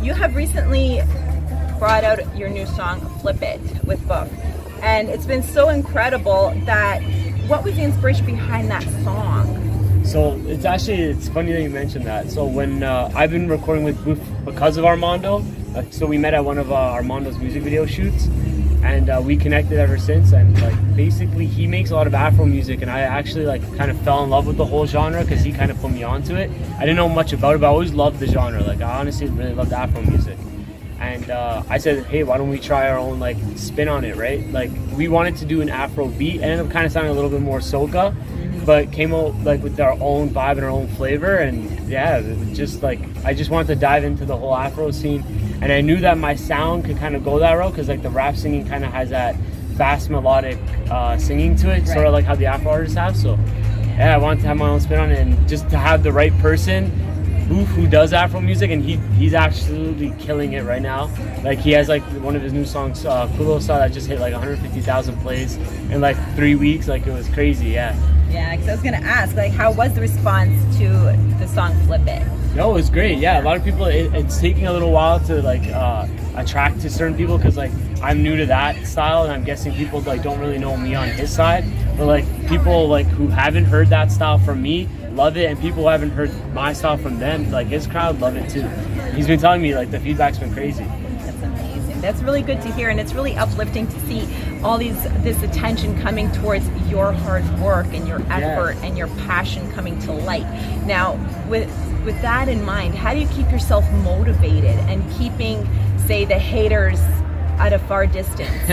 you have recently brought out your new song, Flip It, with Book. And it's been so incredible that, what was the inspiration behind that song? So it's funny that you mentioned that. So when I've been recording with Boof because of Armando, so we met at one of Armando's music video shoots, and we connected ever since. And like basically he makes a lot of Afro music, and I actually like kind of fell in love with the whole genre because he kind of put me onto it. I didn't know much about it, but I always loved the genre. Like I honestly really loved Afro music. And I said, hey, why don't we try our own like spin on it, right? Like we wanted to do an Afro beat, it ended up kind of sounding a little bit more soca, but came out like with our own vibe and our own flavor. And yeah, it was just like I just wanted to dive into the whole Afro scene, and I knew that my sound could kind of go that route because like the rap singing kind of has that fast melodic singing to it, sort of like how the Afro artists have. So yeah, I wanted to have my own spin on it, and just to have the right person who does Afro music, and he's absolutely killing it right now. Like he has like one of his new songs, Kulosa, that just hit like 150,000 plays in like 3 weeks. Like it was crazy. Yeah, because I was gonna ask, like, how was the response to the song Flip It? No, it was great. Yeah, a lot of people, it's taking a little while to like attract to certain people because like I'm new to that style, and I'm guessing people like don't really know me on his side, but like people like who haven't heard that style from me love it, and people who haven't heard my style from them, like his crowd, love it too. He's been telling me like the feedback's been crazy. That's amazing. That's really good to hear, and it's really uplifting to see all this attention coming towards your hard work and your effort and your passion coming to light. Now, with that in mind, how do you keep yourself motivated and keeping, say, the haters at a far distance?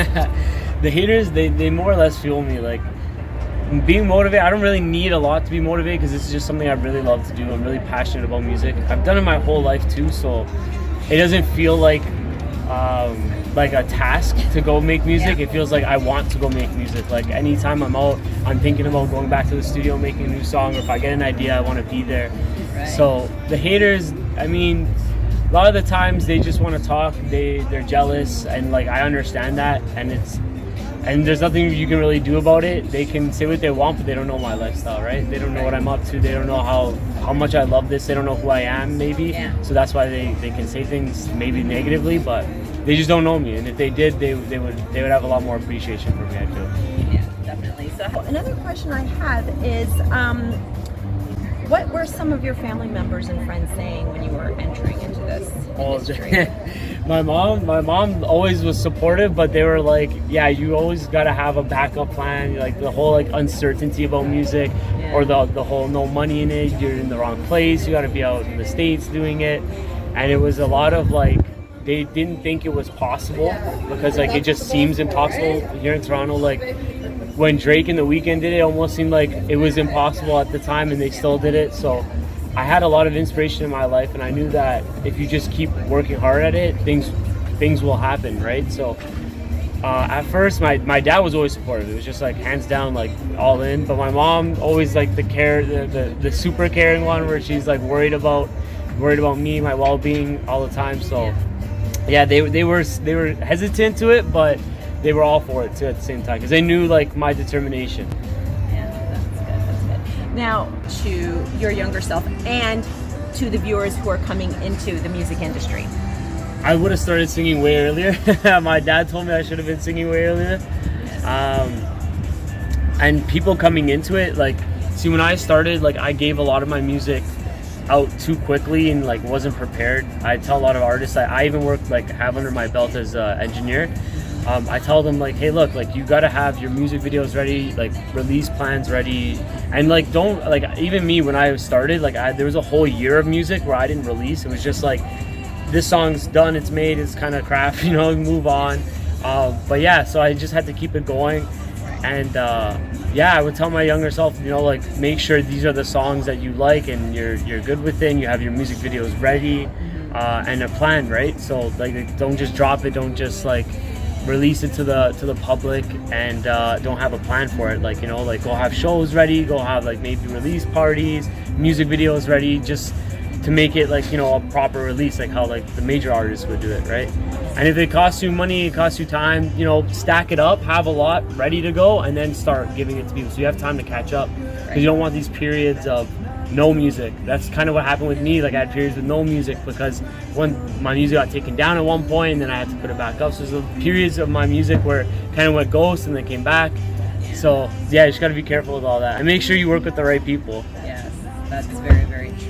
The haters, they more or less fuel me. Like being motivated, I don't really need a lot to be motivated because this is just something I really love to do. I'm really passionate about music. I've done it my whole life too, so it doesn't feel like a task to go make music. It feels like I want to go make music. Like anytime I'm out, I'm thinking about going back to the studio, making a new song, or if I get an idea, I want to be there. Right. So the haters, I mean, a lot of the times they just want to talk. They're jealous, and like I understand that, and there's nothing you can really do about it. They can say what they want, but they don't know my lifestyle, right? They don't know what I'm up to. They don't know how much I love this. They don't know who I am, maybe. Yeah. So that's why they can say things maybe negatively, but they just don't know me. And if they did, they would have a lot more appreciation for me, I feel. Yeah, definitely. So another question I have is, what were some of your family members and friends saying when you were entering into this industry? My mom always was supportive, but they were like, yeah, you always got to have a backup plan. Like the whole like uncertainty about music, or the whole no money in it, you're in the wrong place, you got to be out in the States doing it. And it was a lot of like, they didn't think it was possible because like it just seems impossible here in Toronto. Like when Drake and The Weeknd did it, it almost seemed like it was impossible at the time, and they still did it. So I had a lot of inspiration in my life, and I knew that if you just keep working hard at it, things will happen, right? So at first my dad was always supportive. It was just like hands down, like all in. But my mom always like the super caring one, where she's like worried about me, my well-being all the time. So yeah, they were hesitant to it, but they were all for it too at the same time because they knew like my determination. That's good. Now, to your younger self and to the viewers who are coming into the music industry, I would have started singing way earlier. My dad told me I should have been singing way earlier. And people coming into it, like, see, when I started, like, I gave a lot of my music out too quickly and like wasn't prepared. I tell a lot of artists, I even work like have under my belt as an engineer. I tell them like, hey, look, like you gotta have your music videos ready, like release plans ready, and like don't like, even me when I started, like there was a whole year of music where I didn't release. It was just like, this song's done, it's made, it's kind of crap, you know, move on. But yeah, so I just had to keep it going. And yeah, I would tell my younger self, you know, like make sure these are the songs that you like and you're good with it, and you have your music videos ready and a plan, right? So like don't just drop it, don't just like release it to the public and don't have a plan for it. Like, you know, like go have shows ready, go have like maybe release parties, music videos ready, just to make it like, you know, a proper release, like how like the major artists would do it, right? And if it costs you money, it costs you time, you know, stack it up, have a lot ready to go, and then start giving it to people so you have time to catch up, because you don't want these periods of no music. That's kind of what happened with me. Like I had periods with no music because when my music got taken down at one point, and then I had to put it back up. So there's periods of my music where it kind of went ghost and then came back. So yeah, you just got to be careful with all that and make sure you work with the right people. Yes, that's very, very true.